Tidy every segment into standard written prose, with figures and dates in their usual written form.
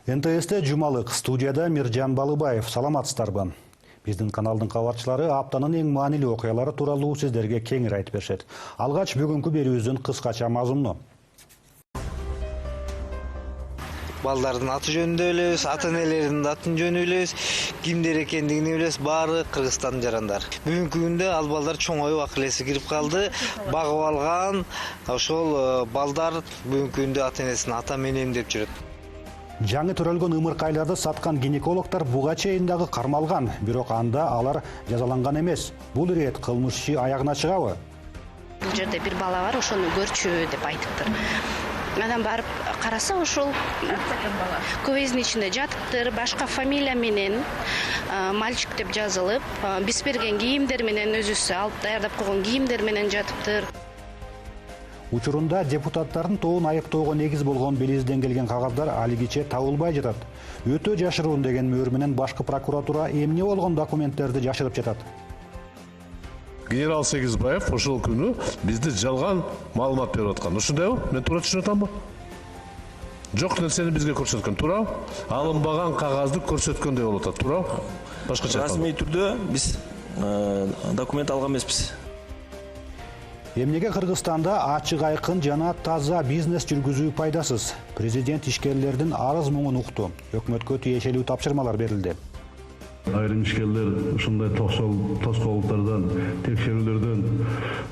НТС'те жумалык, студияда Миржан Балыбаев. Саламатсыздарбы? Биздин каналдын кабарчылары аптанын эң маанилүү окуялары тууралуу сиздерге кеңири айтып беришет. Алгач бүгүнкү берүүбүздүн кыскача мазмуну. Балдардын аты жөнүндө билебиз, ата-энелердин атын жөнү билебиз, кимдер экендигин билебиз, баары Кыргызстандын жарандар. Бүгүнкү күндө ал балдар чоңоюп акыл эси кирип калды, багып алган ошол балдар бүгүнкү күндө ата-энесин ата менен деп жүрөт. Жаңы төрөлгөн ымыркайларды саткан гинекологдор буга чейин дагы кармалган, бирок анда алар жазаланган эмес. Бул ирет кылмыш иши аягына чыгабы? Бул жерде бир бала бар, ошону көрчү деп айтыптыр. Анан барып караса ошол көбөзүнүн ичинде жатыптыр, башка фамилия менен мальчик деп жазылып, биз берген кийимдер менен өзүсү алып даярдап койгон кийимдер менен жатыптыр. Учурунда депутаттардын тобун айыптоого негиз болгон белизден келген кагаздар алигиче табылбай жатат. Өтө жашыруун деген мөөр менен башкы прокуратура эмне болгон документтерди жашырып жатат. Генерал Сегизбаев ошол күнү бизди жалган маалымат берип аткан. Ушундайбы? Мен туура түшүнүп атамбы? Жок нерсени бизге көрсөткөн, туурабы? Алынбаган кагазды көрсөткөндөй болуп атат, туурабы? Башкача айтканда. Расмий түрдө биз документ алган эмеспиз. Эмнеге Кыргызстанда ачык айкын жана таза бизнес жүргүзүү пайдасыз? Президент ишкерлердин арыз муңун укту. Өкмөткө тиешелүү тапшырмалар берилди. Айрым ишкерлер ушундай тоскоолдуктардан, текшерүүлөрдөн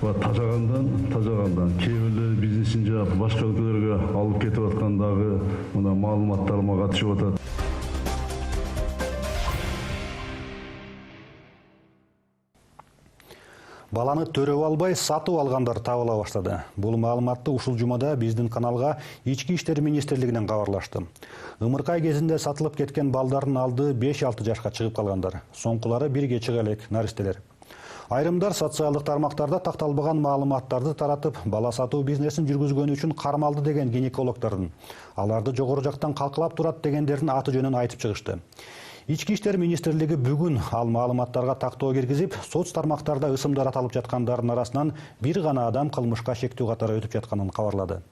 ва тажагандан кээ бирлери бизнесин жаап башка өлкөлөргө алып кетип аткандагы мына маалыматтарыма катышып атат. Баланы төрөп албай сатып алгандар табыла баштады. Бул маалыматты ушул жумада биздин каналга Ички иштер министрлигинен кабарлашты. Ымыркай кезинде сатылып кеткен балдардын алды 5-6 жашка чыгып калгандар. Соңкулары бирге чыга элек наристелер. Айрымдар социалдык тармактарда такталбаган маалыматтарды таратып, бала сатуу бизнесин жүргүзгөнү үчүн кармалды деген гинекологдордун, аларды жогору жактан калкылап турат дегендердин аты жөнүн айтып чыгышты. Ички иштер министрлиги бүгүн ал маалыматтарга тактоо киргизип, соц тармактарда ысымдар аталып жаткандардын арасынан бир гана адам кылмышка шектүү катары өтүп жатканын кабарлады.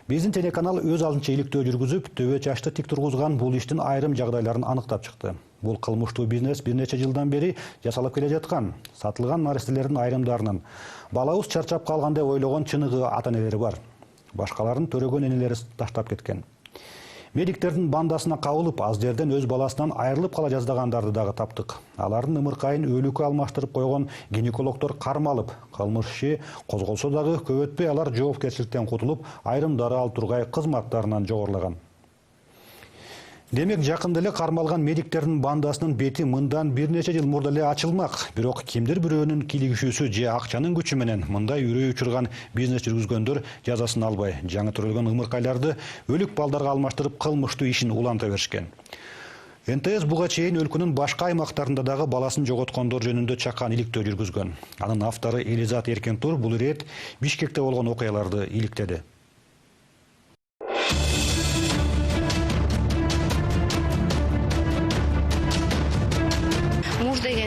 Биздин телеканал өз алдынча иликтөө жүргүзүп, төбө чачты тик тургузган бул иштин айрым жагдайларын аныктап чыкты. Бул кылмыштуу бизнес бир нече жылдан бери жасалып келе жаткан. Сатылган наристелердин айрымдарынын балабыз чарчап калган деп ойлогон чыныгы ата-энелери бар. Башкаларын төрөгөн энелери таштап кеткен. Медиктердин бандасына кабылып, аз жерден өз баласынан айрылып кала жаздагандарды дагы таптык. Алардын ымыркайын өлүккө алмаштырып койгон гинекологдор кармалып, кылмыш иши козголсо дагы көп өтпөй алар жоопкерчиликтен кутулуп, айрымдары ал тургай кызматтарынан жогорулаган. Демек, жакында эле кармалган медиктердин бандасынын бети мындан бир нече жыл мурда эле ачылмак. Бирок кимдир бирөөнүн кийлигишүүсү же акчанын күчү менен мындай үрөй учурган бизнес жүргүзгөндөр жазасын албай, жаңы төрөлгөн ымыркайларды өлүк балдарга алмаштырып кылмыштуу ишин уланта беришкен. НТС буга чейин өлкөнүн башка аймактарында дагы баласын жоготкондор жөнүндө чакан иликтөө жүргүзгөн. Анын автору Элизат Эркентур бул ирет Бишкекте болгон окуяларды иликтеди.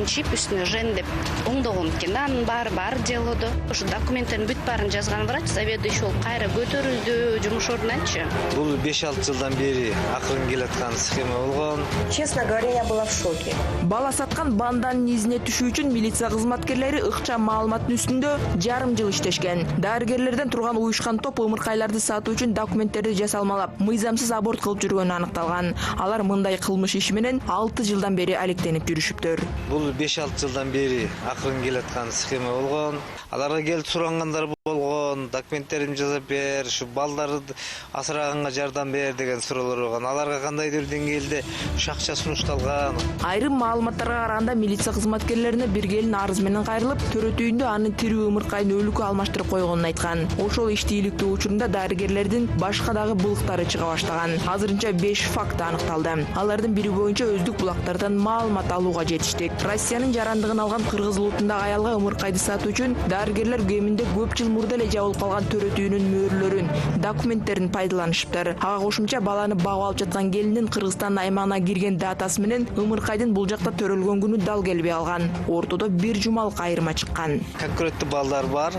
Чип үстүнө жен деп оңдогон экен да, анын баары делодо. Ушу документтердин бүт баарын жазган врач заведующий болуп кайра көтөрүлдү жумуш ордунанчы. Бул 5-6 жылдан бери акырын келаткан схема болгон. Честно говоря, я была в шоке. Бала саткан банданын изине түшүү үчүн милиция кызматкерлери ыкчам маалыматтын үстүндө жарым жыл иштешкен. Дарыгерлерден турган уюшкан топ ымыркайларды сатуу үчүн документтерди жасалмалап, мыйзамсыз аборт кылып жүргөнү аныкталган. Алар мындай кылмыш иши менен 6 жылдан бери алектенип жүрүшүптүр. Бул 5-6 жылдан бери акырын келаткан схема болгон. Аларга келип сурангандар болгон, документтерин жасап бер, ушу балдарды асыраганга жардам бер деген суроолор болгон. Аларга кандайдыр деңгээлде ушу акча сунушталган. Айрым маалыматтарга караганда милиция кызматкерлерине бир келин арыз менен кайрылып, төрөтүүндө аны тирүү ымыркайын өлүккө алмаштырып койгонун айткан. Ошол ишти иликтөө учурунда дарыгерлердин башка дагы былыктары чыга баштаган. Азырынча 5 факт аныкталды. Алардын бири боюнча өздүк булактардан маалымат алууга жетиштик. Россиянын жарандыгын алган кыргыз улутундагы аялга ымыркайды сатуу үчүн дарыгерлер кеминде көп жыл мурда эле жабылып калган төрөтүүнүн мөөрлөрүн, документтерин пайдаланышыптыр. Ага кошумча баланы багып алып жаткан келиндин Кыргызстан аймагына кирген датасы менен ымыркайдын бул жакта төрөлгөн күнү дал келбей алган. Ортодо бир жумалык айырма чыккан. Конкуренттүү балдар бар.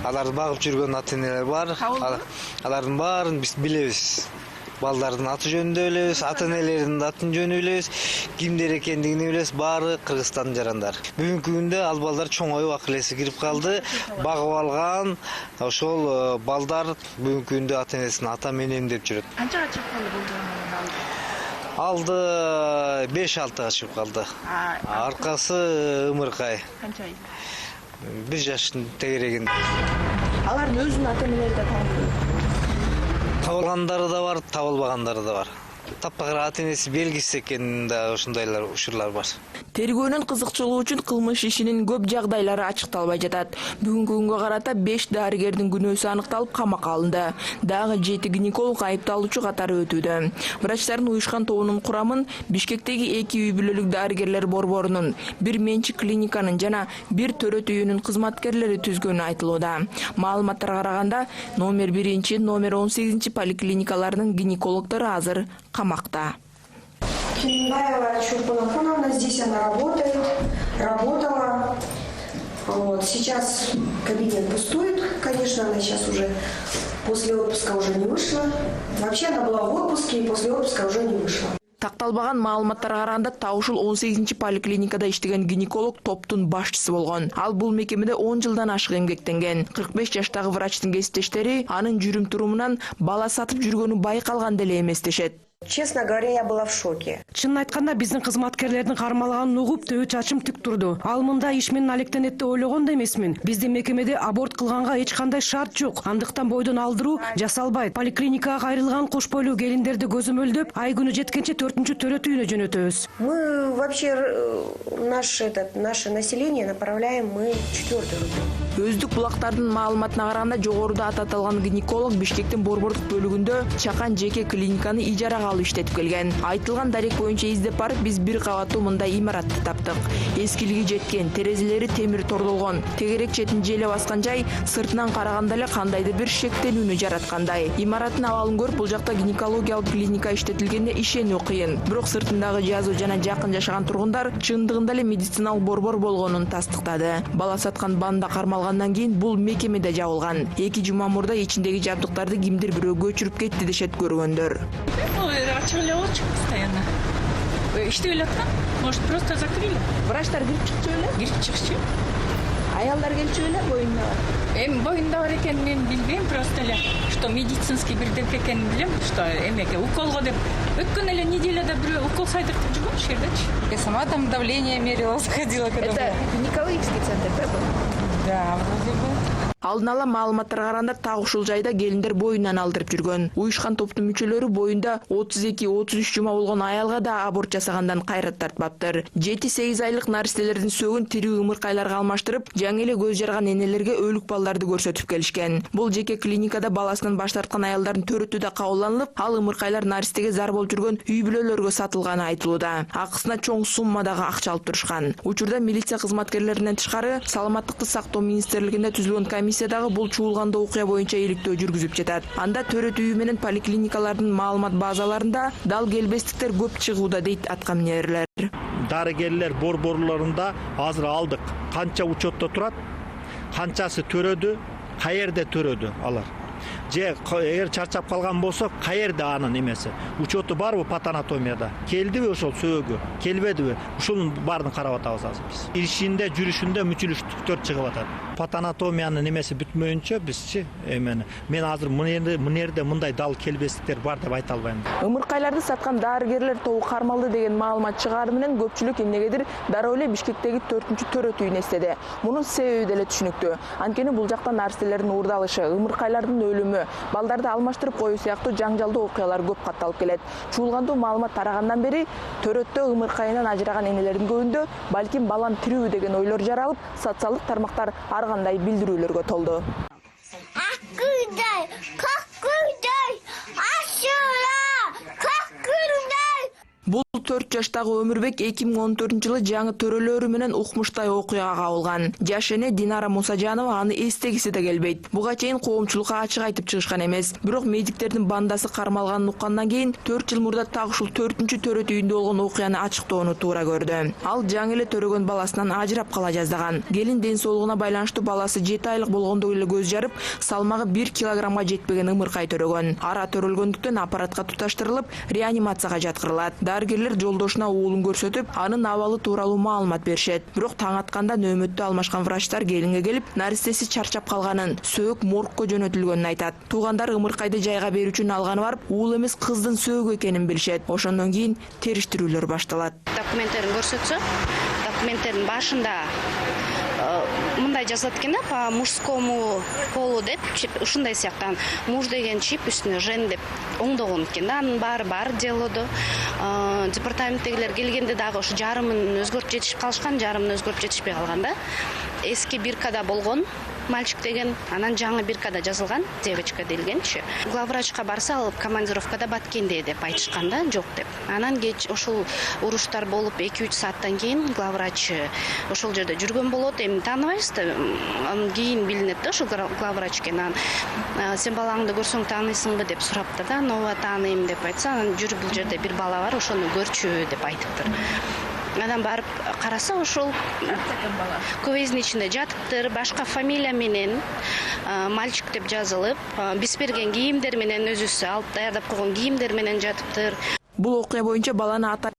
Аларды багып жүргөн ата-энелер бар. Алардын баарын биз билебиз. Балдардын аты жөнүндө билебиз, ата-энелердин атын жөнү билебиз, кимдер экендигин билебиз, баары Кыргызстандын жарандар. Бүгүнкү күндө ал балдар чоңоюп акыл-эси кирип калды. Багып алган ошол балдар бүгүнкү күндө ата-энесин ата менен деп жүрөт. Канчага чыгып калды бул жана? Алды 5-6 чыгып калды. Аркасы ымыркай. Канча ай? 1 жаштын тегерегинде. Алардын өзүнүн ата-энелери да таанылбайбы? Табылгандары да бар, табылбагандары да бар. Таппагыр ата-энеси белгисиз экенин да ушундайлар учурлар бар. Тергөөнүн кызыкчылыгы үчүн кылмыш ишинин көп жагдайлары ачыкталбай жатат. Бүгүнкү күнгө карата 5 дарыгердин күнөөсү аныкталып камакка алынды. Дагы 7 гинеколог айыпталуучу катары өтүүдө. Врачтардын уюшкан тобунун курамын Бишкектеги 2 үй бүлөлүк дарыгерлер борборунун, 1 менчик клиниканын жана 1 төрөт үйүнүн кызматкерлери түзгөнү айтылууда. Маалыматтарга караганда номер 1, номер 18 поликлиникаларынын гинекологдору азыр камакта. Кинаева Чурпана Фоновна, здесь она работает, работала. Вот. Сейчас кабинет пустует, конечно, она сейчас уже после отпуска уже не вышла. Вообще она была в отпуске и после отпуска уже не вышла. Такталбаган маалыматтарга караганда Таушул 18 поликлиникада иштеген гинеколог топтун башчысы болгон. Ал бул мекемеде 10 жылдан ашык эмгектенген. 45 жаштагы врачтын кесиптештери анын жүрүм-турумунан бала сатып жүргөнү байкалган деле эмес дешет. Честно говоря, я была в шоке. Чынын айтканда биздин кызматкерлердин кармалганын угуп төбө чачым тик турду. Ал мындай иш менен алектенет деп ойлогон да эмесмин. Биздин мекемеде аборт кылганга эч кандай шарт жок. Андыктан бойдон алдыруу жасалбайт. Поликлиникага кайрылган кош бойлуу келиндерди көзөмөлдөп, ай күнү жеткенче 4-төрөт үйүнө жөнөтөбүз. Мы вообще наше население направляем мы 4-й рубеж. Өздүк булактардын маалыматына караганда жогоруда аталган гинеколог Бишкектин борбордук бөлүгүндө чакан жеке клиниканы ижарага алып иштетип келген. Айтылган дарек боюнча издеп барып биз 1 кабаттуу мындай имаратты таптык. Эскилиги жеткен, терезелери темир тордолгон, тегерек четин желе баскан жай сыртынан караганда эле кандайдыр бир шектенүүнү жараткандай. Имараттын абалын көрүп, бул жакта гинекологиялык клиника иштетилгенде ишенүү кыйын. Бирок сыртындагы жазуу жана жакын жашаган тургундар чындыгында эле медициналык борбор болгонун тастыктады. Бала саткан банда кармалгандан кийин бул мекемеде жабылган. 2 жума мурда ичиндеги жабдыктарды кимдир бирөө көчүрүп кетти дешет көргөндөр. Ачыгылы очук постоянно. Иштеп эле аткан. Может, просто закрыли. Врачтар кирип чыкчу эле? Кирип чыкчу. Аялдар келчү эле боюнда бар. Эми боюнда бар экенин мен билбейм, просто эле что медицинский бирдеке экенин билем, что эмеге уколго деп. Өткөн эле неделяда бирөө укол сайдыртып жүргөн ушул жердечи. Я сама там давление мерила, сходила когда. Это гинекологический центр, да? Да, вроде бы. Алдын ала маалыматтарга караганда так ушул жайда келиндер боюнан алдырып жүргөн. Уюшкан топтун мүчөлөрү боюнда 32-33 жума болгон аялга да аборт жасагандан кайрат тартпаптыр. 7-8 айлык наристелердин сөгүн тирүү ымыркайларга алмаштырып, жаңы эле көз жарган энелерге өлүк балдарды көрсөтүп келишкен. Бул жеке клиникада баласынан баш тарткан аялдардын төрөтү да кабылданып, ал ымыркайлар наристеге зар болуп жүргөн үй бүлөлөргө сатылганы айтылууда. Акысына чоң суммадагы акча алып турушкан. Учурда милиция кызматкерлеринен тышкары Саламаттыкты сактоо министрлигинде түзүлгөн комиссиядагы бул чуулгандуу окуя боюнча иликтөө жүргүзүп жатат. Анда төрөт үйү менен поликлиникалардын маалымат базаларында дал келбестиктер көп чыгууда дейт аткаминерлер. Дарыгерлер борборлорунда азыр алдык. Канча учетто турат, канчасы төрөдү, каерде төрөдү алар. Же эгер чарчап калган болсо, каерде анын эмеси? Учету барбы патанатомияда? Келдиби ошол сөөгү? Келбедиби? Ушунун баарын карап атабыз азыр биз. Ишинде, жүрүшүндө мүчүлүштүктөр чыгып атат. Патанатомиянын эмеси бүтмөйүнчө бизчи мен азыр мынерде мындай дал келбестиктер бар деп айта албайм. Ымыркайларды саткан дарыгерлер тобу кармалды деген маалымат чыгары менен көпчүлүк эмнегедир дароо эле Бишкектеги 4-төрөт үйүн эстеди. Мунун себеби деле түшүнүктүү. Анткени бул жакта наристелердин уурдалышы, ымыркайлардын өлүмү, балдарды алмаштырып коюу сыяктуу жаңжалдуу окуялар көп катталып келет. Чуулгандуу маалымат тарагандан бери төрөттө ымыркайынан ажыраган энелердин көбүндө балким балам тирүү деген ойлор жаралып, социалдык тармактар ар кандай билдирүүлөргө толду. Бул 4 4 жаштагы Өмүрбек 2014-жылы жаңы төрөлөрү менен укмуштай окуяга кабылган. Жаш эне Динара Мусажанова аны эстегиси да келбейт. Буга чейин коомчулукка ачык айтып чыгышкан эмес. Бирок медиктердин бандасы кармалганын уккандан кийин 4 жыл мурда так ушул 4-төрөт үйүндө болгон окуяны ачыктоону туура көрдү. Ал жаңы эле төрөгөн баласынан ажырап кала жаздаган. Келин ден соолугуна байланыштуу баласы 7 айлык болгондо эле көз жарып, салмагы 1 килограммга жетпеген ымыркай төрөгөн. Ара төрөлгөндүктөн аппаратка туташтырылып, реанимацияга жаткырылат. Дарыгерлер жолдошуна уулун көрсөтүп, анын абалы тууралуу маалымат беришет. Бирок таң атканда нөөмөттө алмашкан врачтар келинге келип, наристеси чарчап калганын, сөөк моргко жөнөтүлгөнүн айтат. Туугандар ымыркайды жайга берүү үчүн алганы барып, уул эмес кыздын сөөгү экенин билишет. Ошондон кийин териштирүүлөр башталат. Документтерин көрсөтсө, документтердин башында мындай жазат экен да, по мужскому полу деп, ушундай сыяктан муж деген чип үстүнө жен деп оңдогон экен да. Анын баары делодо. Департаменттегилер келгенде дагы ошо жарымын өзгөртүп жетишип калышкан, жарымын өзгөртүп жетишпей калган да. Эски биркада болгон мальчик деген, анан жаңы биркада жазылган девочка делгенчи. Главврачка барса, ал командировкада баткенде деп айтышкан да, жок деп. Анан кеч ошол уруштар болуп 2-3 сааттан кийин главврач ошол жерде жүргөн болот. Эми тааныбайбыз да, анан кийин билинет да ошол главврач экенин. Сен балаңды көрсөң тааныйсыңбы деп сураптыр да. Ооба тааныйм деп айтса, анан жүрүп бул жерде бир бала бар, ошону көрчү деп айтыптыр. Анан барып караса, ошол көвөздүн ичинде жатыптыр, башка фамилия менен мальчик деп жазылып, биз берген кийимдер менен, өзүсү алып даярдап койгон кийимдер менен жатыптыр. Бул окуя боюнча баланы ата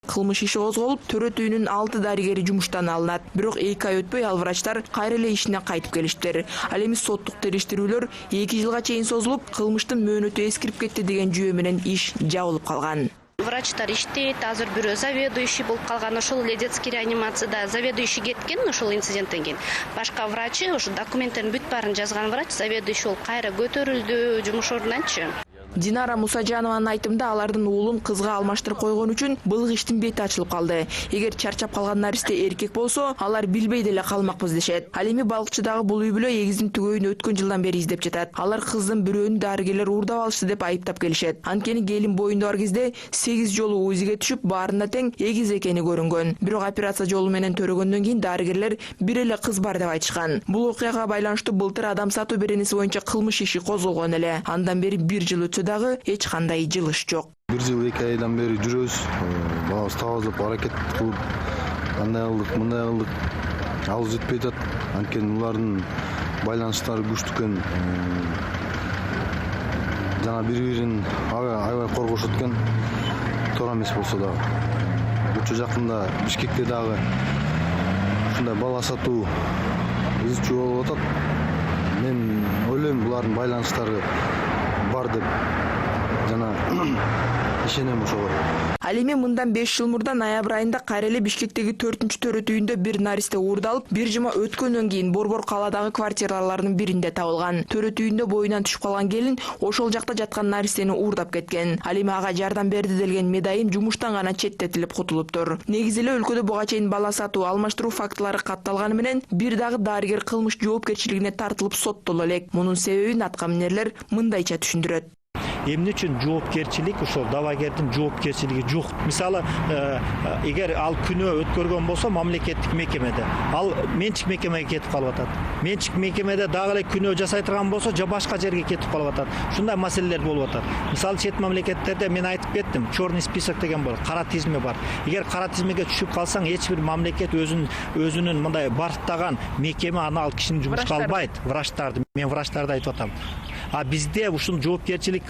кылмыш иши козголуп, төрөт үйүнүн 6 дарыгери жумуштан алынат. Бирок 2 ай өтпөй ал врачтар кайра эле ишине кайтып келиштир. Ал эми соттук териштирүүлөр 2 жылга чейин созулуп, кылмыштын мөөнөтү эскирип кетти деген жүйө менен иш жабылып калган. Врачтар иштейт, азыр бирөө заведующий болуп калган, ошол эле детский реанимацияда заведующий кеткен ошол инциденттен кийин. Башка врачы, ошо документтерин бүт баарын жазган врач, заведующий болуп кайра көтөрүлдү жумуш ордунанчы. Динара Мусажанованын айтымында алардын уулун кызга алмаштырып койгон үчүн былык иштин бети ачылып калды. Эгер чарчап калган наристе эркек болсо, алар билбей деле калмакпыз дешет. Ал эми балыкчыдагы бул үй бүлө эгиздин түгөйүн өткөн жылдан бери издеп жатат. Алар кыздын бирөөнү дарыгерлер уурдап алышты деп айыптап келишет. Анткени келин боюнда бар кезде 8 жолу УЗИге түшүп, баарында тең эгиз экени көрүнгөн. Бирок операция жолу менен төрөгөндөн кийин дарыгерлер бир эле кыз бар деп айтышкан. Бул окуяга байланыштуу былтыр адам сатуу беренеси боюнча кылмыш иши козголгон эле. Андан бери 1 жыл өтсө дагы эч кандай жылыш жок. 1 жыл 2 айдан бери жүрөбүз. Балабыз табаздап аракет кылып, андай кылдык, мындай кылдык. Алып жетпей жатат. Анткени улардын байланыштары күчтүү экен. Жана бири-бирин аябай коргошот экен. Туура эмес болсо дагы. Өчө жакында Бишкекте дагы ушундай бала сатуу изчүү болуп атат. Мен ойлойм, булардын байланыштары бар деп жана ишенем ошого. Ал эми мындан 5 жыл мурда ноябрь айында кайра эле Бишкектеги 4-төрөт үйүндө бир наристе уурдалып, бир жума өткөндөн кийин Борбор калаадагы квартиралардын биринде табылган. Төрөт үйүндө боюнан түшүп калган келин ошол жакта жаткан наристени уурдап кеткен. Ал эми ага жардам берди делген медайым жумуштан гана четтетилип кутулуптур. Негизи эле өлкөдө буга чейин бала сатуу, алмаштыруу фактылары катталганы менен бир дагы дарыгер кылмыш жоопкерчилигине тартылып соттоло элек. Мунун себебин аткаминерлер мындайча түшүндүрөт. Эмне үчүн жоопкерчилик, ошол давагердин жоопкерчилиги жок. Мисалы, эгер ал күнөө өткөргөн болсо мамлекеттик мекемеде, ал менчик мекемеге кетип калып атат. Менчик мекемеде дагы эле күнөө жасай турган болсо, же башка жерге кетип калып атат. Ушундай маселелер болуп атат. Мисалы, чет мамлекеттерде мен айтып кеттим, черный список деген бар, кара тизме бар. Эгер кара тизмеге түшүп калсаң, эч бир мамлекет өзүнүн мындай барктаган мекеме аны ал кишини жумушка албайт, врачтарды. Мен врачтарды айтып атам. А бизде ушул жоопкерчилик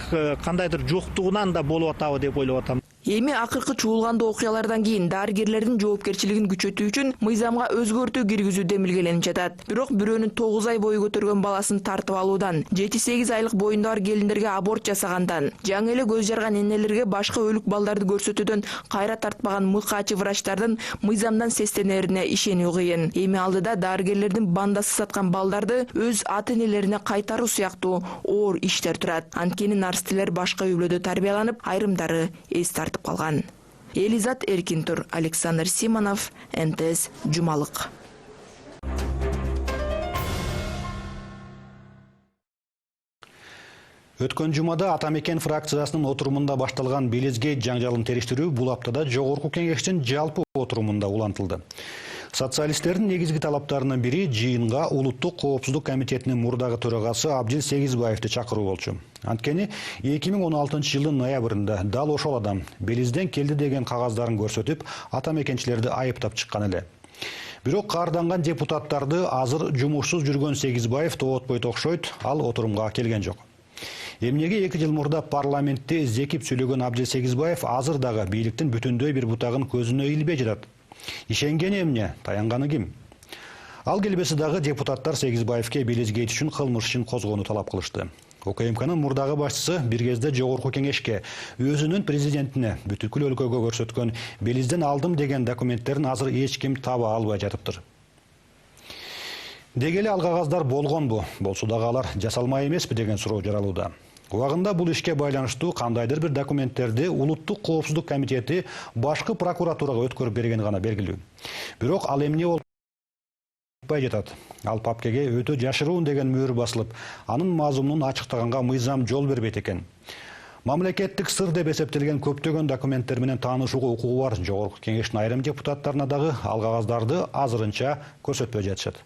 кандайдыр жоктугунан да болуп атабы деп ойлоп атам. Эми акыркы чуулгандуу окуялардан кийин дарыгерлердин жоопкерчилигин күчөтүү үчүн мыйзамга өзгөртүү киргизүү демилгеленип жатат. Бирок бирөөнүн 9 ай бою көтөргөн баласын тартып алуудан, 7-8 айлык боюнда бар келиндерге аборт жасагандан, жаңы эле көз жарган энелерге башка өлүк балдарды көрсөтүүдөн кайра тартпаган мыкаачы врачтардын мыйзамдан сестенерине ишенүү кыйын. Эми алдыда дарыгерлердин бандасы саткан балдарды өз ата-энелерине кайтаруу сыяктуу оор иштер турат. Анткени наристелер башка үй бүлөдө тарбияланып, айрымдары эс тартып калган. Элизат Эркинтур, Александр Симонов, НТС Жумалык. Өткөн жумада Атамекен фракциясынын отурумунда башталган Белизгейт жаңжалын териштирүү бул аптада Жогорку Кеңештин жалпы отурумунда улантылды. Социалисттердин негизги талаптарынын бири жыйынга Улуттук коопсуздук комитетинин мурдагы төрагасы Абдил Сегизбаевди чакыруу болчу. Анткени 2016 жылдын ноябрында дал ошол адам Белизден келди деген кагаздарын көрсөтүп, атамекенчилерди айыптап чыккан эле. Бирок каарданган депутаттарды азыр жумушсуз жүргөн Сегизбаев тоотпойт окшойт, ал отурумга келген жок. Эмнеге 2 жыл мурда парламентте зекип сүйлөгөн Абдил Сегизбаев азыр дагы бийликтин бүтүндөй бир бутагын көзүнө илбей жатат. Ишенгени эмне, таянганы ким? Ал келбеси дагы депутаттар Сегизбаевке Белизгейт үчүн кылмыш ишин козгоону талап кылышты. УКМКнын мурдагы башчысы бир кезде Жогорку Кеңешке өзүнүн президентине бүткүл өлкөгө көрсөткөн Белизден алдым деген документтерин азыр эч ким таба албай жатыптыр. Деги эле ал кагаздар болгонбу? Болсо дагы алар жасалмай эмеспи деген суроо жаралууда. Убагында бул ишке байланыштуу кандайдыр бир документтерди Улуттук коопсуздук комитети башкы прокуратурага өткөрүп берген гана белгилүү. Бирок ал эмне болбой жатат? Ал папкеге өтө жашыруун деген мөөр басылып, анын мазмунун ачыктаганга мыйзам жол бербейт экен. Мамлекеттик сыр деп эсептелген көптөгөн документтер менен таанышууга укугу бар Жогорку Кеңештин айрым депутаттарына дагы ал кагаздарды азырынча көрсөтпөй жатышат.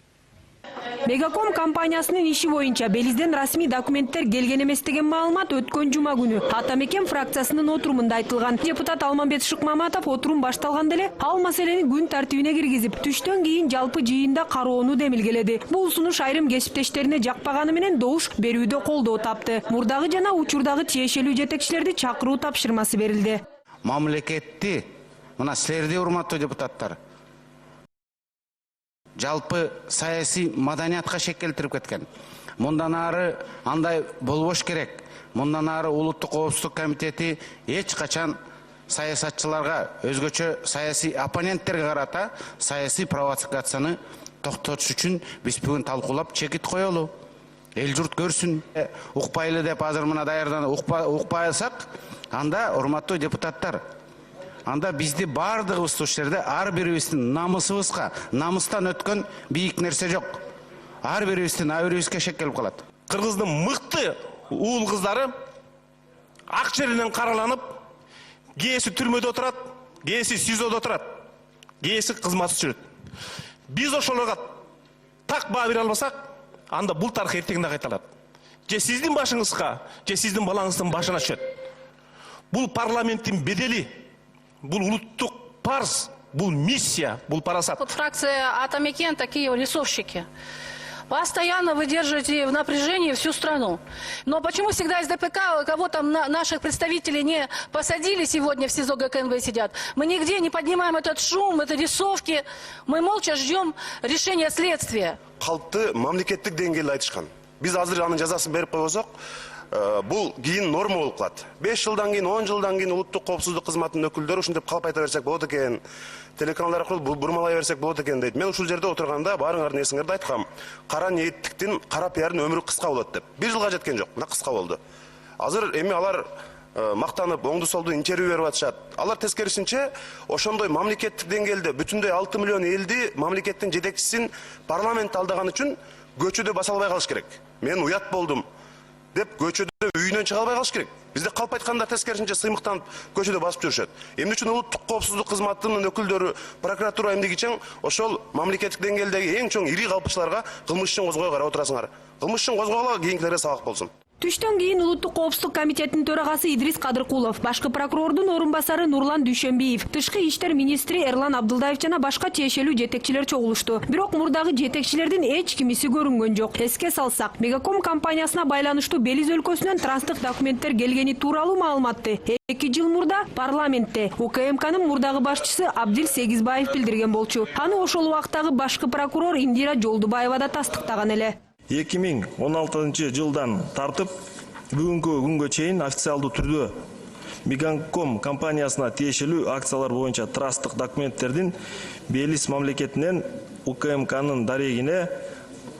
Мегаком компаниясынын иши боюнча Белизден расмий документтер келген эмес деген маалымат өткөн жума күнү Атамекен фракциясынын отурумунда айтылган. Депутат Алмамбет Шыкмаматов отурум башталганда эле ал маселени күн тартибине киргизип, түштөн кийин жалпы жыйында кароону демилгеледи. Бул сунуш айрым кесиптештерине жакпаганы менен добуш берүүдө колдоо тапты. Мурдагы жана учурдагы тиешелүү жетекчилерди чакыруу тапшырмасы берилди. Мамлекетти, мына силерди урматтуу депутаттар, жалпы саясий маданиятка шек келтирип кеткен. Мындан ары андай болбош керек. Мындан ары Улуттук коопсуздук комитети эч качан саясатчыларга, өзгөчө саясий оппоненттерге карата саясий провокацияны токтотуш үчүн биз бүгүн талкуулап чекит коелу. Эл журт көрсүн. Укпайлы деп азыр мына даярданып укпай алсак, анда урматтуу депутаттар, анда бизди бардыгыбыз ушул жерде ар бирибиздин намысыбызга, намыстан өткөн бийик нерсе жок. Ар бирибиздин абырыбызга шек келип калат. Кыргыздын мыкты уул кыздары ак жеринен караланып, кээси түрмөдө отурат, кээси СИЗОдо отурат, кээси кызматсыз жүрөт. Биз ошолорго так баа бере албасак, анда бул тарых эртеңинде кайталат. Же сиздин башыңызга, же сиздин балаңыздын башына түшөт. Бул парламенттин бедели, бул улуттук парз, бул миссия, бул парасат. Вот фракция Атамекен такие лесовщики. Постоянно вы держите в напряжении всю страну. Но почему всегда из ДПК, кого там наших представителей не посадили сегодня в СИЗО ГКНВ сидят? Мы нигде не поднимаем этот шум, это рисовки. Мы молча ждем решения следствия. Калпты мамлекеттик деңгээлде айтышкан. Биз азыр анын жазасын берип койбосок, бул кийин норма болуп калат. 5 жылдан кийин, 10 жылдан кийин улуттук коопсуздук кызматынын өкүлдөрү ушинтип калп айта берсек болот экен. Телеканалдар аркылуу бурмалай берсек болот экен дейт. Мен ушул жерде отурганда баарыңардын эсиңерде айткам. Кара ниеттиктин, кара пиардын өмүрү кыска болот деп. 1 жылга жеткен жок, мына кыска болду. Азыр эми алар мактанып, оңду солду интервью берип атышат. Алар тескерисинче ошондой мамлекеттик деңгээлде бүтүндөй 6 миллион элди мамлекеттин жетекчисин парламент алдаган үчүн көчөдө баса албай калыш керек. Мен уят болдум деп көчөдө үйүнөн чыга албай калыш керек. Бизде калп айтканда тескерисинче сыймыктанып көчөдө басып жүрүшөт. Эмне үчүн улуттук коопсуздук кызматынын өкүлдөрү, прокуратура эмдигичең ошол мамлекеттик деңгээлдеги эң чоң ири калпчыларга кылмыш ишин козгой карап отурасыңар. Кылмыш ишин козгогула, кийинкилерге сабак болсун. Түштөн кийин Улуттук коопсуздук комитетинин төрагасы Идрис Кадыркулов, башкы прокурордун орун басары Нурлан Дүйшөнбиев, тышкы иштер министри Эрлан Абдылдаев жана башка тиешелүү жетекчилер чогулушту. Бирок мурдагы жетекчилердин эч кимиси көрүнгөн жок. Эске салсак, Мегаком компаниясына байланыштуу Белиз өлкөсүнөн транзиттик документтер келгени тууралуу маалыматты 2 жыл мурда парламентте УКМКнын мурдагы башчысы Абдил Сегизбаев билдирген болчу. Аны ошол убактагы башкы прокурор Индира Жолдубаева да тастыктаган эле. 2016 жылдан тартып бүгүнкү күнгө чейин официалдуу түрдө Мегаком компаниясына тиешелүү акциялар боюнча трасттык документтердин Белиз мамлекетинен УКМКнын дарегине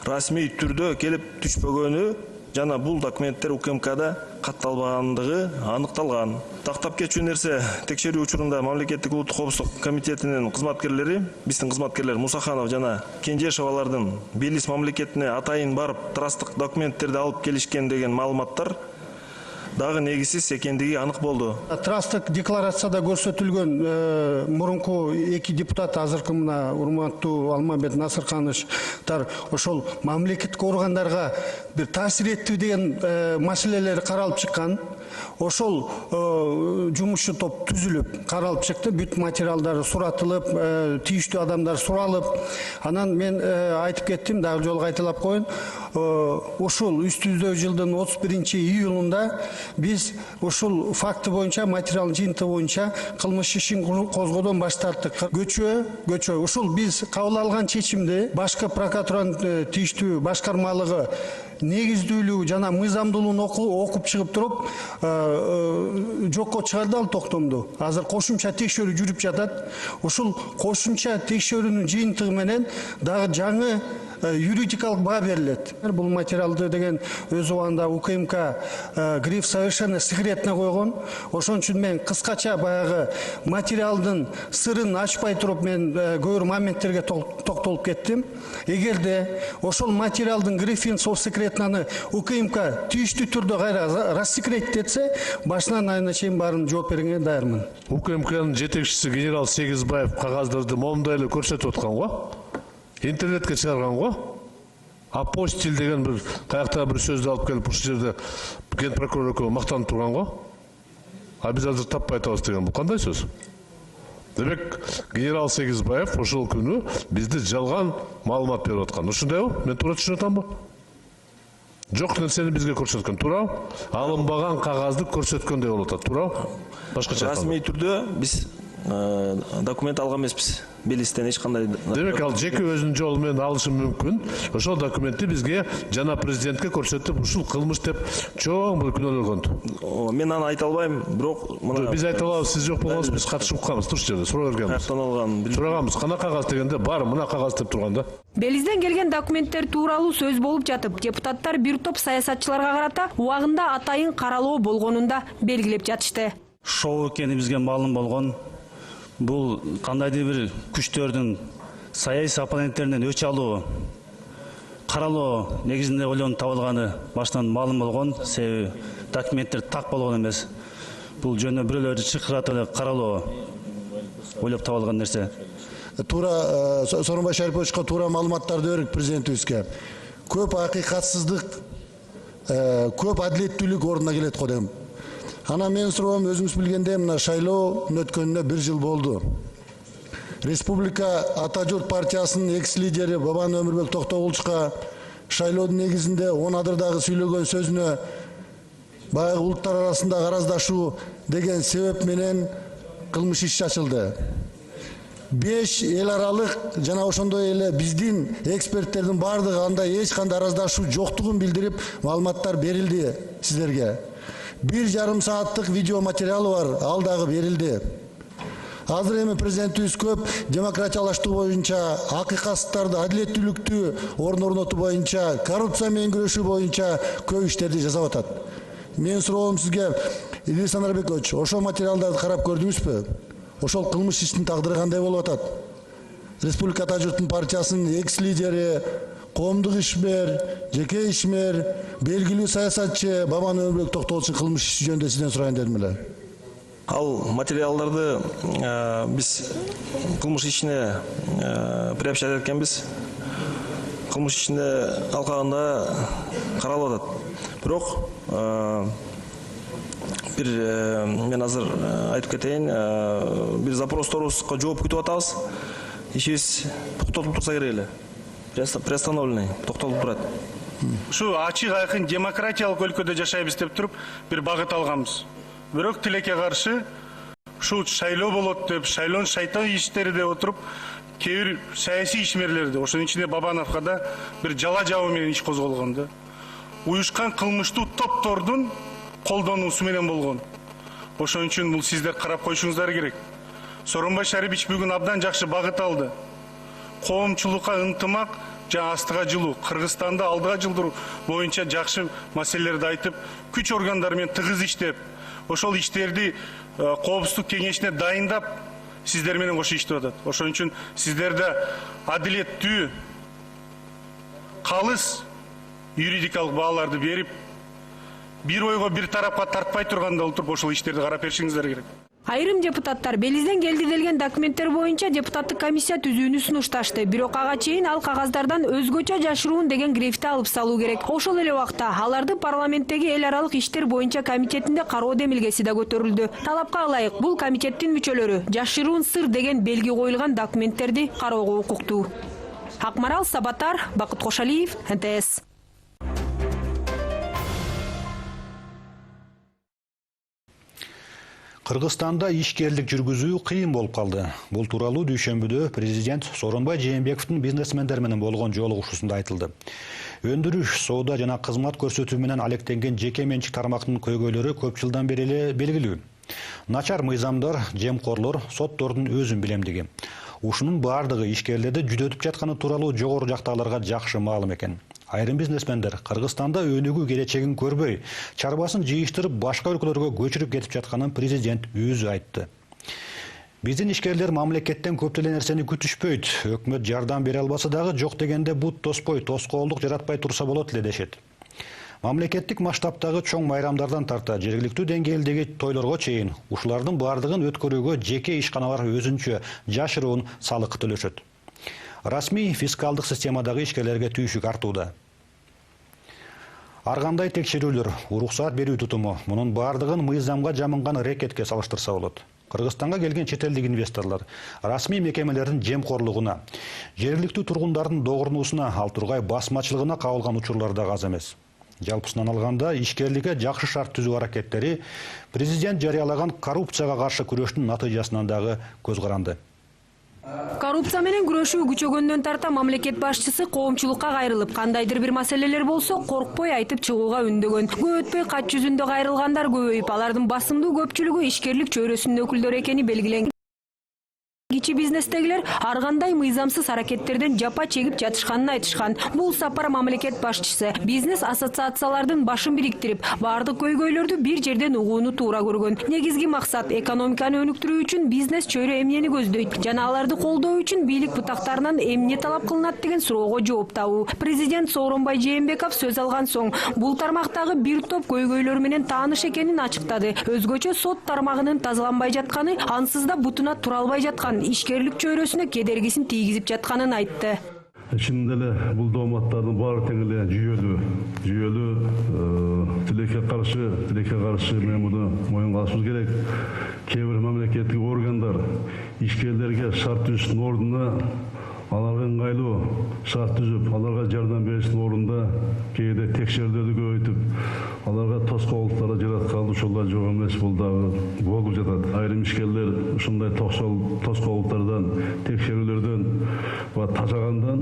расмий түрдө келип түшпөгөнү жана бул документтер УКМКда катталбагандыгы аныкталган. Тактап кетчү нерсе, текшерүү учурунда мамлекеттик улуттук коопсуздук комитетинин кызматкерлери, биздин кызматкерлер Мусаханов жана Кенжешевалардын Белиз мамлекетине атайын барып трасттык документтерди алып келишкен деген маалыматтар дагы негизсиз экендиги анык болду. Трасттык декларацияда көрсөтүлгөн мурунку эки депутат, азыркы мына урматтуу Алмамбет Насыркановичтар ошол мамлекеттик органдарга бир таасир этти деген маселелер каралып чыккан. Ошол жумушчу топ түзүлүп каралып чыкты, бүт материалдар суратылып, тийиштүү адамдар суралып, анан мен айтып кеттим, дагы жолу кайталап коеюн. Ошол үстүбүздө жылдын 31-июлунда биз ушул факты боюнча, материал жыйынтыгы боюнча кылмыш ишин козгоодон баш тарттык. Көчө ушул биз кабыл алган чечимди башкы прокуратуранын тийиштүү башкармалыгы негиздүүлүгү жана мыйзамдуулугун окуп чыгып туруп жокко чыгарды, ал токтомду. Азыр кошумча текшерүү жүрүп жатат. Ушул кошумча текшерүүнүн жыйынтыгы менен дагы жаңы юридикалык баа берилет. Бул материалды деген өз убагында УКМК гриф совершенно секретно койгон. Ошон үчүн мен кыскача баягы материалдын сырын ачпай туруп мен көп моменттерге токтолуп кеттим. Эгерде ошол материалдын грифин сол секретнаны УКМК тийиштүү түрдө кайра рассекреттетсе, башынан айына чейин баарын жооп берүүгө даярмын. УКМКнын жетекчиси генерал Сегизбаев кагаздарды момундай эле көрсөтүп аткан го. Интернетке чыгарган го. Апостиль деген бир каякта бир сөздү алып келип ушул жерде ген прокурор экөө мактанып турган го. А биз азыр таппай атабыз деген бул кандай сөз? Демек, генерал Сегизбаев ошол күнү бизди жалган маалымат берип аткан. Ушундайбы? Мен туура түшүнүп атамбы? Жок нерсени бизге көрсөткөн, туурабы? Алынбаган кагазды көрсөткөндөй болуп атат, туурабы? Башкача айтканда. Расмий түрдө биз документ алган эмеспиз. Белистен эч кандай. Демек, ал жеке өзүнүн жолу менен алышы мүмкүн. Ошол документти бизге жана президентке көрсөтүп, ушул кылмыш деп чоң бир күнөөлөгөн. Мен аны айта албайм, бирок биз айта алабыз, сиз жок болгонсуз, биз катышып калабыз, туруш жерде суроо бергенбиз. Сураганбыз, кана кагаз дегенде бар, мына кагаз деп турганда. Белизден келген документтер тууралуу сөз болуп жатып, депутаттар бир топ саясатчыларга карата убагында атайын каралоо болгонун да белгилеп жатышты. Шоу экени бизге маалым болгон. Бул кандайдыр бир күчтөрдүн саясий оппоненттеринен өч алуу, каралоо негизинде ойлонуп табылганы баштан маалым болгон. Себеби документтер так болгон эмес. Бул жөнүндө бирөөлөрдү чакыртып эле каралоо ойлоп табылган нерсе. Туура Сооронбай Шариповичке туура маалыматтарды берик президентибизге. Көп акыйкатсыздык, көп адилеттүүлүк ордуна келет го дейм. Ана мен суроом, өзүңүз билгендей, мына шайлоонун өткөнүнө 1 жыл болду. Республика Ата журт партиясынын экс-лидери Бабан Өмүрбек Токтогулчка шайлоонун негизинде 10 адырдагы сүйлөгөн сөзүнө баягы улуттар арасында караздашуу деген себеп менен кылмыш иш ачылды. 5 эл аралык жана ошондой эле биздин эксперттердин бардыгы анда эч кандай араздашуу жоктугун билдирип, маалыматтар берилди сиздерге. 1,5 сааттык видео материалы бар, ал дагы берилди. Азыр эми президентибиз көп демократиялаштыруу боюнча, акыйкатсыздарды, адилеттүүлүктү орнотуу боюнча, коррупция менен күрөшүү боюнча көп иштерди жасап атат. Мен суроом сизге, Идрис Анарбекович, ошол материалдарды карап көрдүңүзбү? Ошол кылмыш иштин тагдыры кандай болуп атат? Республика Ата журттун партиясынын экс-лидери, коомдук ишмер, жеке ишмер, белгилүү саясатчы Бабан Өмүрбек Токтогулчун кылмыш иши жөнүндө сизден сурайын дедим эле. Ал материалдарды биз кылмыш ишине приобщать эткенбиз. Кылмыш ишине алкагында каралып атат. Бирок бир мен азыр айтып кетейин, бир запросторубузга жооп күтүп атабыз. Ишибиз токтотулуп турса керек эле. Приостановленный, токтолуп турат. Ушу ачык айкын демократиялык өлкөдө жашайбыз деп туруп бир багыт алганбыз. Бирок тилекке каршы ушу шайлоо болот деп, шайлоонун шайтан иштери деп отуруп, кээ бир саясий ишмерлерди, ошонун ичинде Бабановго да бир жала жабуу менен иш козголгон да. Уюшкан кылмыштуу топтордун колдонуусу менен болгон. Ошон үчүн бул сиздер карап коюшуңуздар керек. Сооронбай Шарипович бүгүн абдан жакшы багыт алды. Коомчулукка ынтымак жана астыга жылуу, Кыргызстанды алдыга жылдыруу боюнча жакшы маселелерди айтып, күч органдары менен тыгыз иштеп, ошол иштерди Коопсуздук кеңешине дайындап, сиздер менен кошо иштеп атат. Ошон үчүн сиздерде адилеттүү, калыс юридикалык бааларды берип, бир ойго бир тарапка тартпай турганда олтуруп ошол иштерди карап беришиңиздер керек. Айрым депутаттар белизден келди делген документтер боюнча депутаттык комиссия түзүүнү сунушташты. Бирок ага чейин ал кагаздардан өзгөчө жашыруун деген грифти алып салуу керек. Ошол эле убакта аларды парламенттеги эл аралык иштер боюнча комитетинде кароо демилгеси да көтөрүлдү. Талапка ылайык бул комитеттин мүчөлөрү жашыруун сыр деген белги коюлган документтерди кароого укуктуу. Акмарал Сабатар, Бакыт Кошалиев, НТС. Кыргызстанда ишкерлик жүргүзүү кыйын болуп калды. Бул тууралуу дүйшөмбүдө президент Сооронбай Жээнбековдун бизнесмендер менен болгон жолугушуусунда айтылды. Өндүрүш, соода жана кызмат көрсөтүү менен алектенген жеке менчик тармактын көйгөйлөрү көп жылдан бери эле белгилүү. Начар мыйзамдар, жемкорлор, соттордун өзүн билемдиги. Ушунун баардыгы ишкерлерди жүдөтүп жатканы тууралуу жогору жактагыларга жакшы маалым экен. Айрым бизнесмендер Кыргызстанда өнүгүү келечегин көрбөй, чарбасын жыйыштырып башка өлкөлөргө көчүрүп кетип жатканын президент өзү айтты. Биздин ишкерлер мамлекеттен көп деле нерсени күтүшпөйт. Өкмөт жардам бере албаса дагы жок дегенде бут тоспой, тоскоолдук жаратпай турса болот эле дешет. Мамлекеттик масштабтагы чоң майрамдардан тарта жергиликтүү деңгээлдеги тойлорго чейин ушулардын баардыгын өткөрүүгө жеке ишканалар өзүнчө жашыруун салык төлөшөт. Расмий фискалдык системадагы ишкерлерге түйшүк артууда. Ар кандай текшерүүлөр, уруксаат берүү тутуму, мунун баардыгын мыйзамга жамынган рекетке салыштырса болот. Кыргызстанга келген чет элдик инвесторлор расмий мекемелердин жемкорлугуна, жергиликтүү тургундардын догурнуусуна, ал тургай басмачылыгына кабылган учурлар да аз эмес. Жалпысынан алганда ишкерликке жакшы шарт түзүү аракеттери президент жарыялаган коррупцияга каршы күрөштүн натыйжасынан дагы көз каранды. Коррупция менен күрөшүү күчөгөндөн тарта мамлекет башчысы коомчулукка кайрылып, кандайдыр бир маселелер болсо коркпой айтып чыгууга үндөгөн. Көп өтпөй кат жүзүндө кайрылгандар көбөйүп, алардын басымдуу көпчүлүгү ишкерлик чөйрөсүнүн өкүлдөрү экени белгиленген. Кичи бизнестегилер ар кандай мыйзамсыз аракеттерден жапа чегип жатышканын айтышкан. Бул сапар мамлекет башчысы бизнес ассоциациялардын башын бириктирип, баардык көйгөйлөрдү бир жерден угууну туура көргөн. Негизги максат экономиканы өнүктүрүү үчүн бизнес чөйрө эмнени көздөйт жана аларды колдоо үчүн бийлик бутактарынан эмне талап кылынат деген суроого жооп табуу. Президент Сооронбай Жээнбеков сөз алган соң бул тармактагы бир топ көйгөйлөр менен тааныш экенин ачыктады. Өзгөчө сот тармагынын тазаланбай жатканы, ансыз да бутуна тура албай жаткан ишкерлик чөйрөсүнө кедергисин тийгизип жатканын айтты. Чынында эле бул дооматтардын баары тең эле жүйөлүү тилекке каршы мен муну моюнга алышыбыз керек. Кээ бир мамлекеттик органдар ишкерлерге шарт түзүштүн ордуна аларга ыңгайлуу шарт түзүп, аларга жардам бериштин ордунда кээде текшерүүлөрдү көбөйтүп, аларга тоскоолдуктарды жараткан ошолор жок эмес, бул дагы болуп жатат. Айрым ишкерлер ушундай тоскоолдуктардан, текшерүүлөрдөн ва тажагандан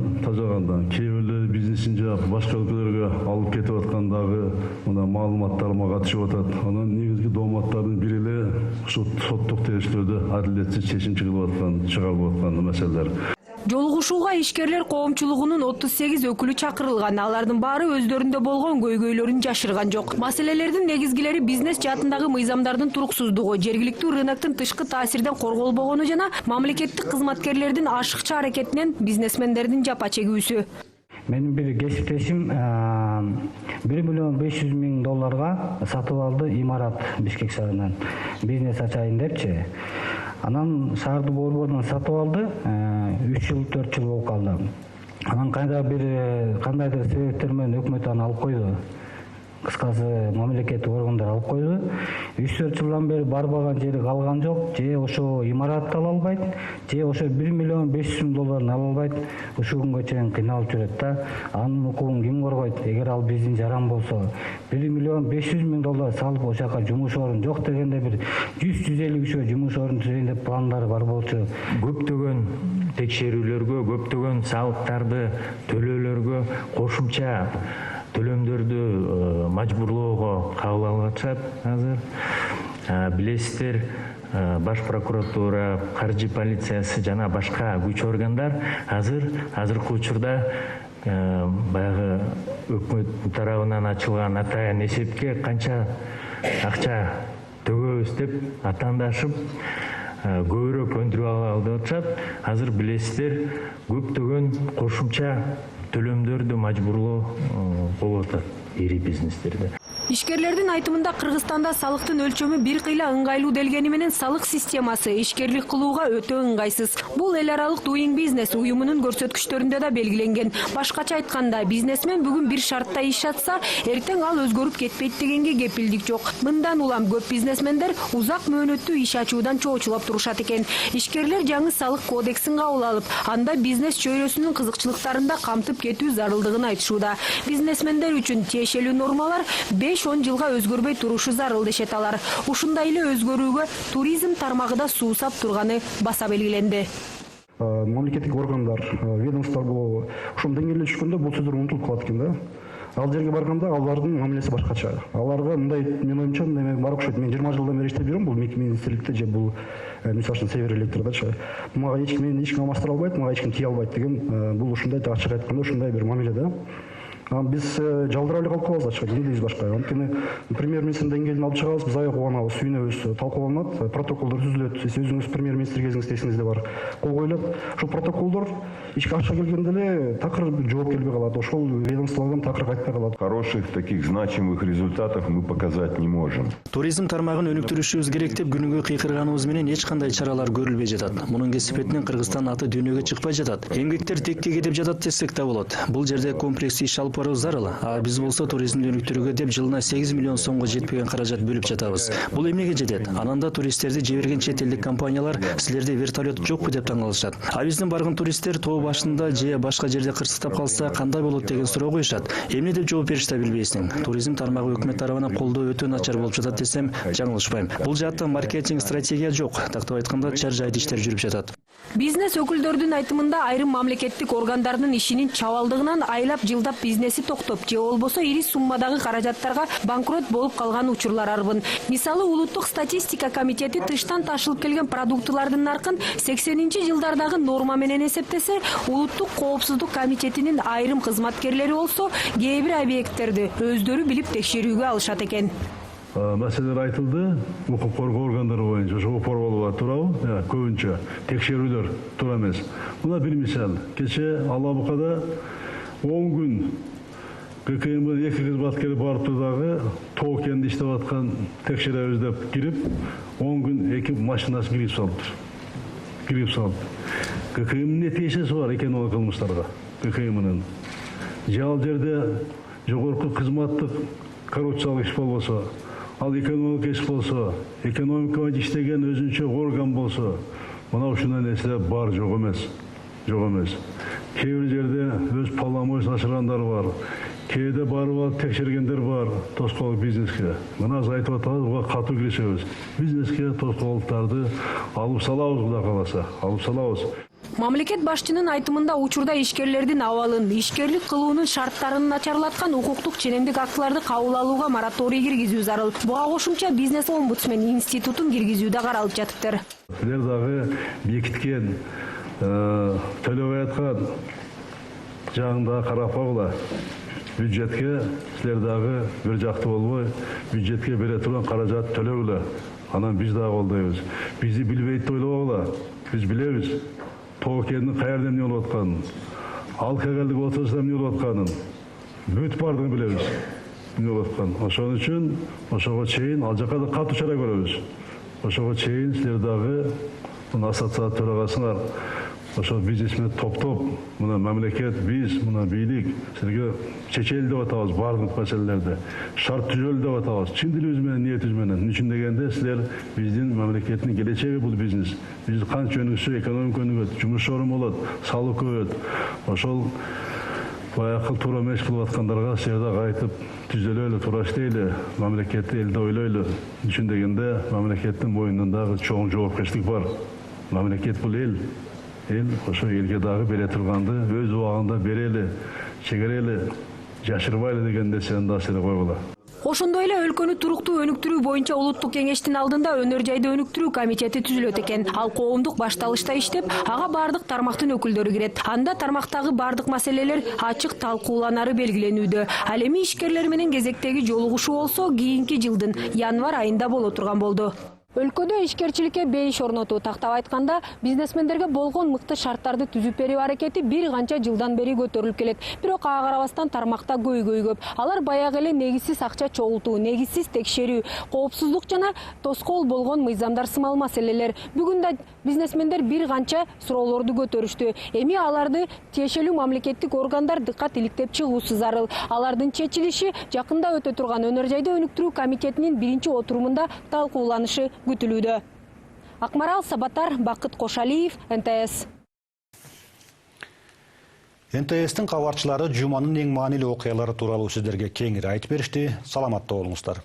кээ бирлери бизнесин жаап башка өлкөлөргө алып кетип аткан дагы мына маалыматтар мага түшүп атат. Анын негизги дооматтардын бири эле ушу соттук териштирүүдө адилетсиз чечим чыгарылып аткан маселелер. Жолугушууга ишкерлер коомчулугунун 38 өкүлү чакырылган. Алардын баары өздөрүндө болгон көйгөйлөрүн жашырган жок. Маселелердин негизгилери бизнес жаатындагы мыйзамдардын туруксуздугу, жергиликтүү рыноктун тышкы таасирден корголбогону жана мамлекеттик кызматкерлердин ашыкча аракетинен бизнесмендердин жапа чегүүсү. Менин бир кесиптешим $1,5 миллион сатып алды имарат Бишкек шаарынан. Бизнес ачайын депчи. Анан шаарды борборунан сатып алды, 3 жыл 4 жыл болуп калды. Анан кандайдыр себептер менен өкмөт аны алып койду. Кыскасы мамлекеттик органдар алып койду. 3-4 жылдан бери барбаган жери калган жок. Же ошо имаратты ала албайт, же ошо $1,5 миллион ала албайт. Ушул күнгө чейин кыйналып жүрөт да. Анын укугун ким коргойт? Эгер ал биздин жаран болсо, $1,5 миллион салып ошака жумуш орун жок дегенде бир 100-150 кишиге жумуш орун түзөйүн деп пландары бар болчу. Көптөгөн текшерүүлөргө, көптөгөн салыктарды төлөөлөргө кошумча төлөмдөрдү мажбурлоого кабыл алып атышат азыр. Билесиздер, Баш прокуратура, каржы полициясы жана башка күч органдар азыркы учурда баягы өкмөт тарабынан ачылган атайын эсепке канча акча төгөбүз деп атаандашып көбүрөөк өндүрүп алалы деп атышат. Азыр билесиздер, көптөгөн кошумча төлөмдөрдү мажбурлоо болуп атат ири бизнестерде. Ишкерлердин айтымында Кыргызстанда салыктын өлчөмү бир кыйла ыңгайлуу делгени менен салык системасы ишкерлик кылууга өтө ыңгайсыз. Бул эл аралык Doing Business уюмунун көрсөткүчтөрүндө да белгиленген. Башкача айтканда, бизнесмен бүгүн бир шартта иш жатса, эртең ал өзгөрүп кетпейт дегенге кепилдик жок. Мындан улам көп бизнесмендер узак мөөнөттүү иш ачуудан чоочулап турушат экен. Ишкерлер жаңы салык кодексин кабыл алып, анда бизнес чөйрөсүнүн кызыкчылыктарында камтып кетүү зарылдыгын айтышууда. Бизнесмендер үчүн тиешелүү нормалар 5-10 жылга өзгөрбөй турушу зарыл дешет алар. Ушундай эле өзгөрүүгө туризм тармагы да суусап турганы баса белгиленди. Мамлекеттик органдар, ведомство бул ошол деңгээлде түшкөндө бул сөздөр унутулуп калат экен да. Ал жерге барганда алардын мамилеси башкача. Аларга мындай, мен оюмча, мындай бар окшойт. Мен 20 жылдан бери иштеп жүрөм бул министрликте же бул мисалы үчүн Север Электрдачы. Мага эч ким алмаштыра албайт, мага эч ким тие албайт деген бул ушундай ачык айтканда ушундай бир мамиле да. Биз жалдырап эле калып калабыз ачык, эмне дейбиз башка. Анткени премьер-министр деңгээлинен алып чыгабыз, биз аяк уганабыз, сүйүнөбүз, талкууланат, протоколдор түзүлөт. Сиз өзүңүз премьер-министр кезиңизде эсиңизде бар. Кол коюлат. Ошол протоколдор ишке аша келгенде эле такыр жооп келбей калат. Ошол ведомстводан такыр кайтпай калат. Хороших таких значимых результатов мы показать не можем. Туризм тармагын өнүктүрүшүбүз керек деп күнүгө кыйкырганыбыз менен эч кандай чаралар көрүлбөй жатат. Мунун кесипетинен Кыргызстан аты дүйнөгө чыкпай жатат. Эмгектер текке кетип жатат десек да болот. Бул жерде комплекс иш алып баруу зарыл. А биз болсо туризмди өнүктүрүүгө деп жылына 8 миллион сомго жетпеген каражат бөлүп жатабыз. Бул эмнеге жетет? Анан да туристтерди жиберген чет элдик компаниялар силерде вертолет жокпу деп таң калышат. А биздин барган туристтер тоо башында же башка жерде кырсыктап калса кандай болот деген суроо коюшат. Эмне деп жооп беришти билбейсиң. Туризм тармагы өкмөт тарабынан колдоо өтө начар болуп жатат десем жаңылышпайм. Бул жаатта маркетинг стратегия жок. Тактап айтканда чар жайды иштер жүрүп жатат. Бизнес өкүлдөрдүн айтымында айрым мамлекеттик органдардын ишинин чабалдыгынан айлап жылдап бизнеси токтоп же болбосо ири суммадагы каражаттарга банкрот болуп калган учурлар арбын. Мисалы Улуттук статистика комитети тыштан ташылып келген продуктылардын наркын 80-жылдардагы норма менен эсептесе, Улуттук коопсуздук комитетинин айрым кызматкерлери болсо кээ бир объекттерди өздөрү билип текшерүүгө алышат экен. Мәселелер айтылды, укук коргоо органдары боюнча, ошого борболуга туурабы? Көбүнчө текшерүүлөр туура эмес. Мына бир мисал, кече Алабукада 10 күн ГКМ 2 кызматкери барып дагы тоо кенде иштеп аткан текшеребиз деп кирип, 10 күн 2 машинасы кирип салды. ГКМдин тиешеси бар экен ол кылмыштарга. ГКМдин. Же ал жерде жогорку кызматтык коррупциялык иш болбосо, ал экономика иш болсо, экономикага иштеген өзүнчө орган болсо, мына ушундай нерселер бар, жок эмес. Кээ бир жерде өз полномочий ашыргандар бар. Кээде барып алып текшергендер бар тоскоолдук бизнеске. Мына аз айтып атабыз, буга катуу киришебиз. Бизнеске тоскоолдуктарды алып салабыз, Кудай кааласа, алып салабыз. Мамлекет башчынын айтымында учурда ишкерлердин абалын, ишкерлик кылуунун шарттарын начарлаткан укуктук ченемдик актыларды кабыл алууга мораторий киргизүү зарыл. Буга кошумча бизнес омбудсмен институтун киргизүү да каралып жатыптыр. Силер дагы бекиткен, төлөбөй аткан жагында карап койгула. Бюджетке силер дагы бир жакты болбой, бюджетке бере турган каражат төлөгүлө. Анан биз дагы колдойбуз. Бизди билбейт деп ойлобогула. Биз билебиз. Тоо кендин каерде эмне болуп атканын, алкоголдук отурушта эмне болуп атканын, бүт бардыгын билебиз. Эмне болуп атканын. Ошон үчүн ошого чейин ал жака да катуу чара көрөбүз. Ошого чейин силер дагы мына ассоциация төрагасыңар, ошол бизнесмен топтоп, мына мамлекет, биз, мына бийлик силерге чечели деп атабыз бардык маселелерди. Шарт түзөлү деп атабыз. Чын дилибиз менен, ниетибиз менен. Үчүн дегенде силер биздин мамлекеттин келечеги бул бизнес. Биз канча өнүксө, экономика өнүгөт, жумуш орун болот, салык көбөйөт. Ошол баягы туура эмес кылып аткандарга силер да кайтып түзөлөлү, туура иштейли, мамлекетти элди ойлойлу. Үчүн дегенде мамлекеттин мойнунда дагы чоң жоопкерчилик бар. Мамлекет бул эл ошо элге дагы бере турганды өз убагында берели, чегерели, жашырбайлы деген нерсени да силер койгула. Ошондой эле өлкөнү туруктуу өнүктүрүү боюнча Улуттук кеңештин алдында өнөр жайды өнүктүрүү комитети түзүлөт экен. Ал коомдук башталышта иштеп, ага бардык тармактын өкүлдөрү кирет. Анда тармактагы бардык маселелер ачык талкууланары белгиленүүдө. Ал эми ишкерлер менен кезектеги жолугушуу болсо кийинки жылдын январь айында боло турган болду. Өлкөдө ишкерчиликке бейиш орнотуу, тактап айтканда, бизнесмендерге болгон мыкты шарттарды түзүп берүү аракети бир канча жылдан бери көтөрүлүп келет. Бирок ага карабастан тармакта көйгөй көп. Алар баягы эле негизсиз акча чогултуу, негизсиз текшерүү, коопсуздук жана тоскоол болгон мыйзамдар сымал маселелер. Бүгүн да бизнесмендер бир канча суроолорду көтөрүштү. Эми аларды тиешелүү мамлекеттик органдар дыккат иликтеп чыгуусу зарыл. Алардын чечилиши жакында өтө турган өнөр жайды өнүктүрүү комитетинин биринчи отурумунда талкууланышы күтүлүүдө. Акмарал Сабатар, Бакыт Кошалиев, НТС. НТС'тин кабарчылары жуманын эң маанилүү окуялары тууралуу сиздерге кеңири айтып беришти. Саламатта болуңуздар.